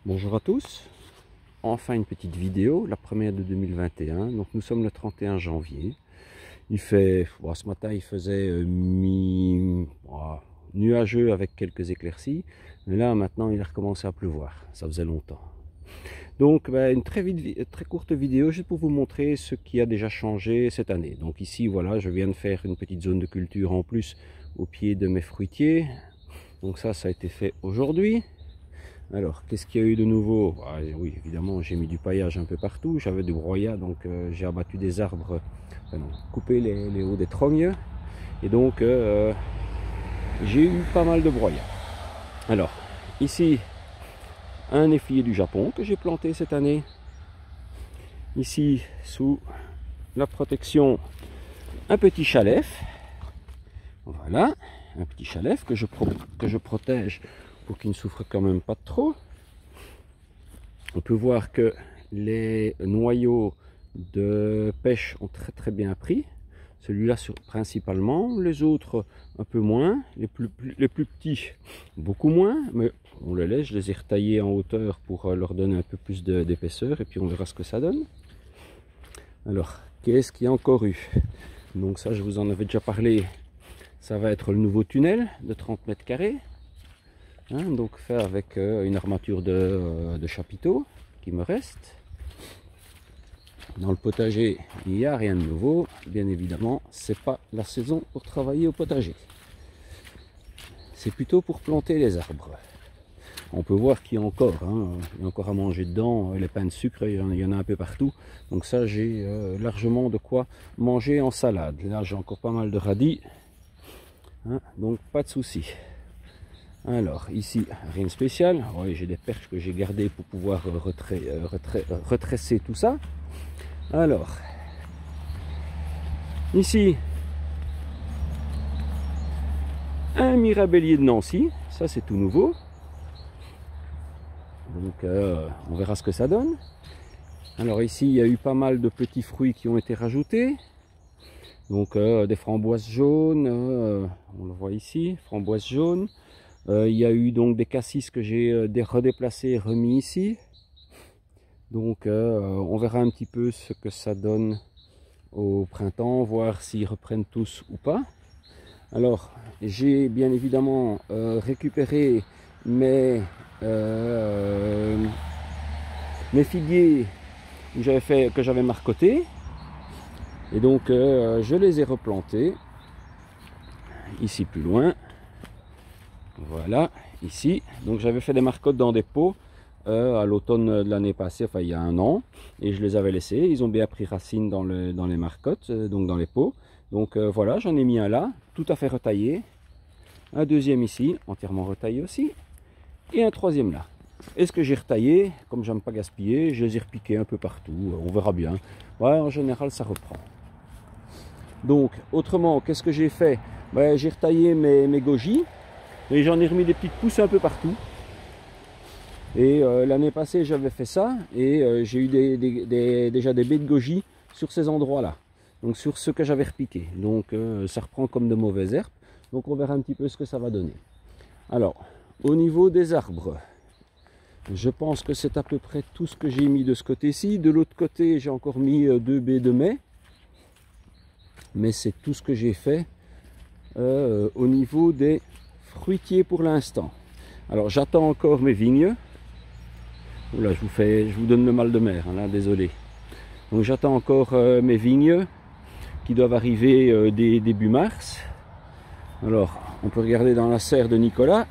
Bonjour à tous, enfin une petite vidéo, la première de 2021, donc nous sommes le 31 janvier. Il fait, ce matin il faisait nuageux avec quelques éclaircies, mais là maintenant il a recommencé à pleuvoir, ça faisait longtemps. Donc une très courte vidéo juste pour vous montrer ce qui a déjà changé cette année. Donc ici voilà, je viens de faire une petite zone de culture en plus au pied de mes fruitiers, donc ça a été fait aujourd'hui. Alors, qu'est-ce qu'il y a eu de nouveau? Oui, évidemment, j'ai mis du paillage un peu partout. J'avais du broyat, donc j'ai abattu des arbres, coupé les hauts des trognes. Et donc, j'ai eu pas mal de broyat. Alors, ici, un néflier du Japon que j'ai planté cette année. Ici, sous la protection, un petit chalef. Voilà, un petit chalef que je protège pour qu'il ne souffre quand même pas trop. On peut voir que les noyaux de pêche ont très bien pris. Celui-là principalement, les autres un peu moins, les plus petits beaucoup moins, mais on les laisse, je les ai retaillés en hauteur pour leur donner un peu plus d'épaisseur et puis on verra ce que ça donne. Alors, qu'est-ce qu'il y a encore eu? Donc ça, je vous en avais déjà parlé, ça va être le nouveau tunnel de 30 mètres carrés. Donc fait avec une armature de chapiteau qui me reste. Dans le potager, il n'y a rien de nouveau. Bien évidemment, c'est pas la saison pour travailler au potager. C'est plutôt pour planter les arbres. On peut voir qu'il y a encore, il y a encore à manger dedans. Les pains de sucre, il y en a un peu partout. Donc ça, j'ai largement de quoi manger en salade. Là, j'ai encore pas mal de radis. Donc pas de souci. Alors ici rien de spécial, oui, j'ai des perches que j'ai gardées pour pouvoir retresser tout ça. Alors ici un mirabellier de Nancy, ça c'est tout nouveau, donc on verra ce que ça donne. Alors ici il y a eu pas mal de petits fruits qui ont été rajoutés, donc des framboises jaunes, on le voit ici, framboises jaunes. Il y a eu donc des cassis que j'ai redéplacés et remis ici. Donc on verra un petit peu ce que ça donne au printemps, voir s'ils reprennent tous ou pas. Alors j'ai bien évidemment récupéré mes figuiers que j'avais marcotés. Et donc je les ai replantés ici plus loin. Voilà, ici. Donc j'avais fait des marcottes dans des pots à l'automne de l'année passée, enfin il y a un an, et je les avais laissés. Ils ont bien pris racine dans les marcottes, donc dans les pots. Donc voilà, j'en ai mis un là, tout à fait retaillé. Un deuxième ici, entièrement retaillé aussi. Et un troisième là. Et ce que j'ai retaillé, comme j'aime pas gaspiller, je les ai repiqués un peu partout. On verra bien. Ouais, en général, ça reprend. Donc, autrement, qu'est-ce que j'ai fait? J'ai retaillé mes goji. Et j'en ai remis des petites pousses un peu partout. Et l'année passée j'avais fait ça et j'ai eu déjà des baies de goji sur ces endroits là, donc sur ceux que j'avais repiqués. Donc ça reprend comme de mauvaises herbes, donc on verra un petit peu ce que ça va donner. Alors au niveau des arbres, je pense que c'est à peu près tout ce que j'ai mis de ce côté-ci. De l'autre côté j'ai encore mis 2 baies de mai, mais c'est tout ce que j'ai fait au niveau des fruitiers pour l'instant. Alors j'attends encore mes vignes. Oula, je vous donne le mal de mer, là, désolé. Donc j'attends encore mes vignes qui doivent arriver début mars. Alors on peut regarder dans la serre de Nicolas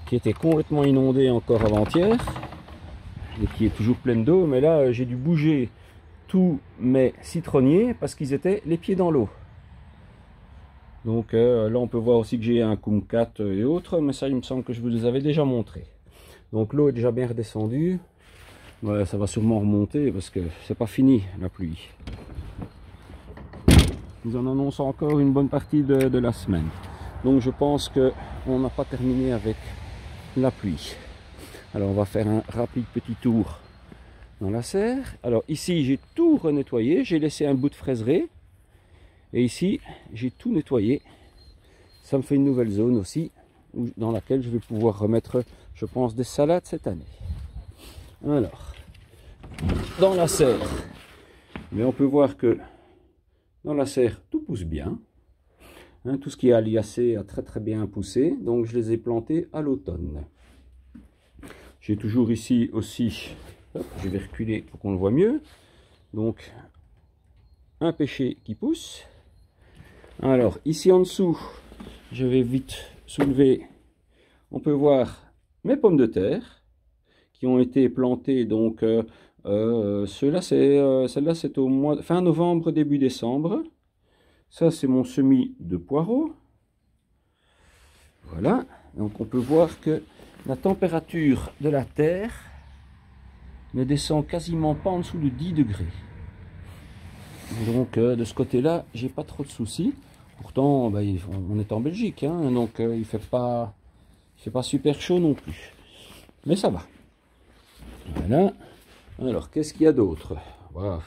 qui était complètement inondée encore avant-hier et qui est toujours pleine d'eau, mais là j'ai dû bouger tous mes citronniers parce qu'ils étaient les pieds dans l'eau. Donc là on peut voir aussi que j'ai un kumquat et autres, mais ça il me semble que je vous les avais déjà montré. Donc l'eau est déjà bien redescendue. Ouais, ça va sûrement remonter parce que c'est pas fini la pluie. Nous en annonçons encore une bonne partie de la semaine. Donc je pense que on n'a pas terminé avec la pluie. Alors on va faire un rapide petit tour dans la serre. Alors ici j'ai tout renettoyé, j'ai laissé un bout de fraiseraie. Et ici j'ai tout nettoyé. Ça me fait une nouvelle zone aussi dans laquelle je vais pouvoir remettre, je pense, des salades cette année. Alors, dans la serre, mais on peut voir que dans la serre, tout pousse bien. Hein, tout ce qui est aliacé a très bien poussé, donc je les ai plantés à l'automne. J'ai toujours ici aussi, hop, je vais reculer pour qu'on le voit mieux, donc un pêcher qui pousse. Alors ici en dessous, je vais vite soulever, on peut voir mes pommes de terre qui ont été plantées, donc celle-là c'est au mois fin novembre, début décembre. Ça c'est mon semis de poireaux. Voilà, donc on peut voir que la température de la terre ne descend quasiment pas en dessous de 10 degrés. Donc de ce côté-là, j'ai pas trop de soucis. Pourtant, bah, on est en Belgique, hein, donc il fait pas super chaud non plus. Mais ça va. Voilà. Alors, qu'est-ce qu'il y a d'autre? Voilà.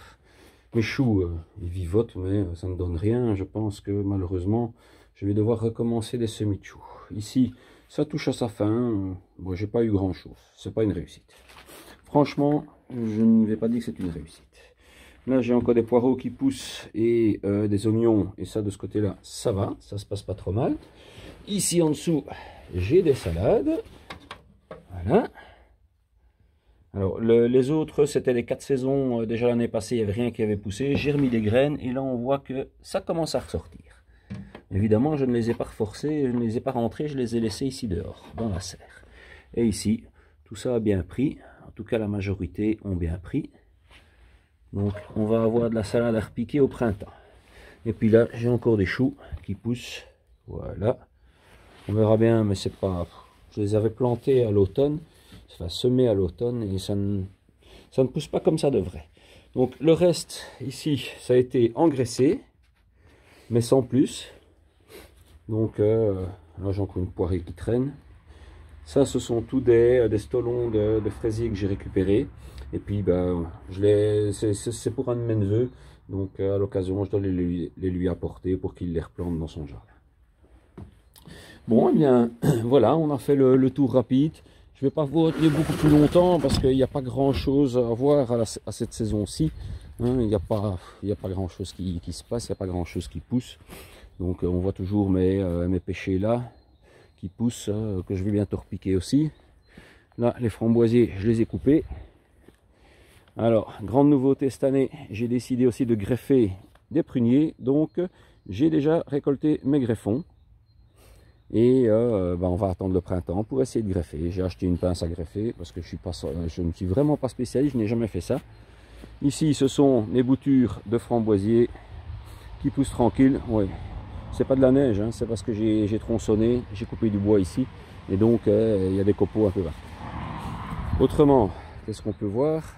Mes choux, ils vivotent, mais ça ne donne rien. Je pense que malheureusement, je vais devoir recommencer des semis de choux. Ici, ça touche à sa fin. Bon, j'ai pas eu grand-chose. C'est pas une réussite. Franchement, je ne vais pas dire que c'est une réussite. Là, j'ai encore des poireaux qui poussent et des oignons. Et ça, de ce côté-là, ça va. Ça se passe pas trop mal. Ici, en dessous, j'ai des salades. Voilà. Alors, les autres, c'était les 4 saisons. Déjà l'année passée, il n'y avait rien qui avait poussé. J'ai remis des graines et là, on voit que ça commence à ressortir. Évidemment, je ne les ai pas reforcés, je ne les ai pas rentrés, je les ai laissés ici dehors, dans la serre. Et ici, tout ça a bien pris. En tout cas, la majorité ont bien pris. Donc, on va avoir de la salade à repiquer au printemps. Et puis là, j'ai encore des choux qui poussent. Voilà. On verra bien, mais c'est pas... Je les avais plantés à l'automne. Ça va semer à l'automne et ça ne pousse pas comme ça devrait. Donc le reste ici, ça a été engraissé, mais sans plus. Donc là j'ai encore une poirée qui traîne. Ça, ce sont tous des stolons de fraisier que j'ai récupérés. Et puis ben, c'est pour un de mes neveux. Donc à l'occasion, je dois les lui apporter pour qu'il les replante dans son jardin. Bon, eh bien voilà, on a fait le tour rapide. Je ne vais pas vous retenir beaucoup plus longtemps parce qu'il n'y a pas grand chose à voir à cette saison-ci. Hein, il n'y a pas grand chose qui se passe, il n'y a pas grand chose qui pousse. Donc on voit toujours mes pêchers là qui poussent, que je vais bientôt repiquer aussi. Là, les framboisiers, je les ai coupés. Alors, grande nouveauté cette année, j'ai décidé aussi de greffer des pruniers. Donc j'ai déjà récolté mes greffons. Et on va attendre le printemps pour essayer de greffer. J'ai acheté une pince à greffer parce que je ne suis vraiment pas spécialiste, je n'ai jamais fait ça. Ici, ce sont mes boutures de framboisiers qui poussent tranquille. Oui, c'est pas de la neige, hein, c'est parce que j'ai tronçonné, j'ai coupé du bois ici. Et donc, il y a des copeaux un peu là. Autrement, qu'est-ce qu'on peut voir?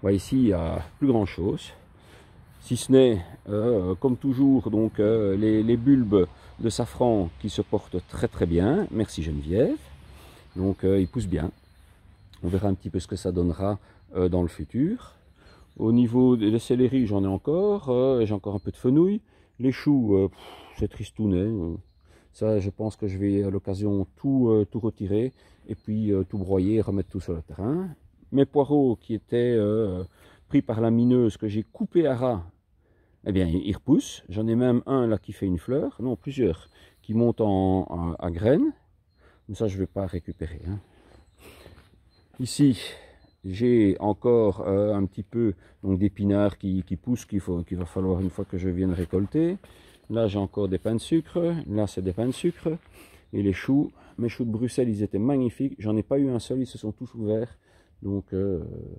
Ici, il n'y a plus grand chose. Si ce n'est, comme toujours, donc les bulbes de safran qui se portent très bien. Merci Geneviève. Donc ils poussent bien. On verra un petit peu ce que ça donnera dans le futur. Au niveau des céleri, j'en ai encore. J'ai encore un peu de fenouil. Les choux, c'est tristounet. Ça, je pense que je vais à l'occasion tout retirer et puis tout broyer et remettre tout sur le terrain. Mes poireaux qui étaient pris par la mineuse, que j'ai coupé à ras, eh bien, ils repoussent. J'en ai même un là qui fait une fleur. Non, plusieurs qui montent à graines. Mais ça, je ne vais pas récupérer. Hein. Ici, j'ai encore un petit peu d'épinards qui poussent, qu'il va falloir une fois que je vienne récolter. Là, j'ai encore des pains de sucre. Là, c'est des pains de sucre. Et les choux, mes choux de Bruxelles, ils étaient magnifiques. J'en ai pas eu un seul, ils se sont tous ouverts. Donc,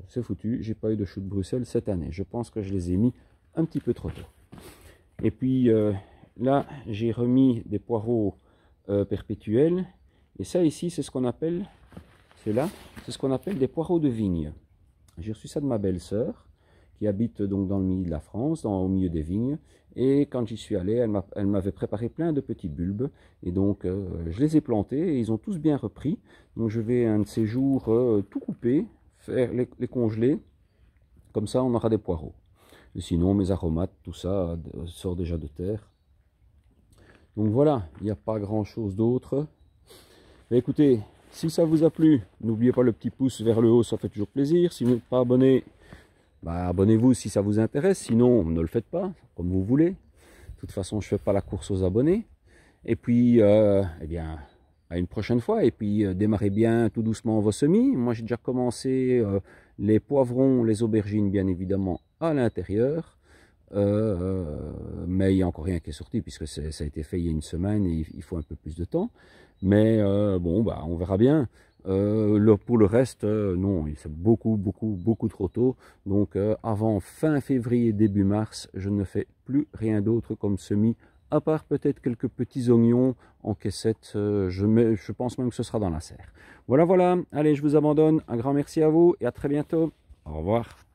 c'est foutu. J'ai pas eu de choux de Bruxelles cette année. Je pense que je les ai mis un petit peu trop tôt. Et puis là, j'ai remis des poireaux perpétuels. Et ça ici, c'est ce qu'on appelle, c'est ce qu'on appelle des poireaux de vigne. J'ai reçu ça de ma belle-sœur, qui habite donc dans le milieu de la France, au milieu des vignes. Et quand j'y suis allé, elle m'avait préparé plein de petits bulbes. Et donc, je les ai plantés et ils ont tous bien repris. Donc, je vais un de ces jours tout couper, faire les congeler. Comme ça, on aura des poireaux. Et sinon, mes aromates, tout ça sort déjà de terre. Donc voilà, il n'y a pas grand chose d'autre. Écoutez, Si ça vous a plu, n'oubliez pas le petit pouce vers le haut, ça fait toujours plaisir. Si vous n'êtes pas abonné, bah, abonnez-vous si ça vous intéresse. Sinon, ne le faites pas, comme vous voulez. De toute façon, je ne fais pas la course aux abonnés. Et puis, eh bien, à une prochaine fois. Et puis, démarrez bien tout doucement vos semis. Moi, j'ai déjà commencé les poivrons, les aubergines, bien évidemment, à l'intérieur. Mais il n'y a encore rien qui est sorti, puisque ça a été fait il y a une semaine et il faut un peu plus de temps. Mais bon, bah, on verra bien. Pour le reste, non, c'est beaucoup trop tôt. Donc avant fin février, début mars, je ne fais plus rien d'autre comme semis, à part peut-être quelques petits oignons en caissette. Je pense même que ce sera dans la serre. Voilà, voilà. Allez, je vous abandonne. Un grand merci à vous et à très bientôt. Au revoir.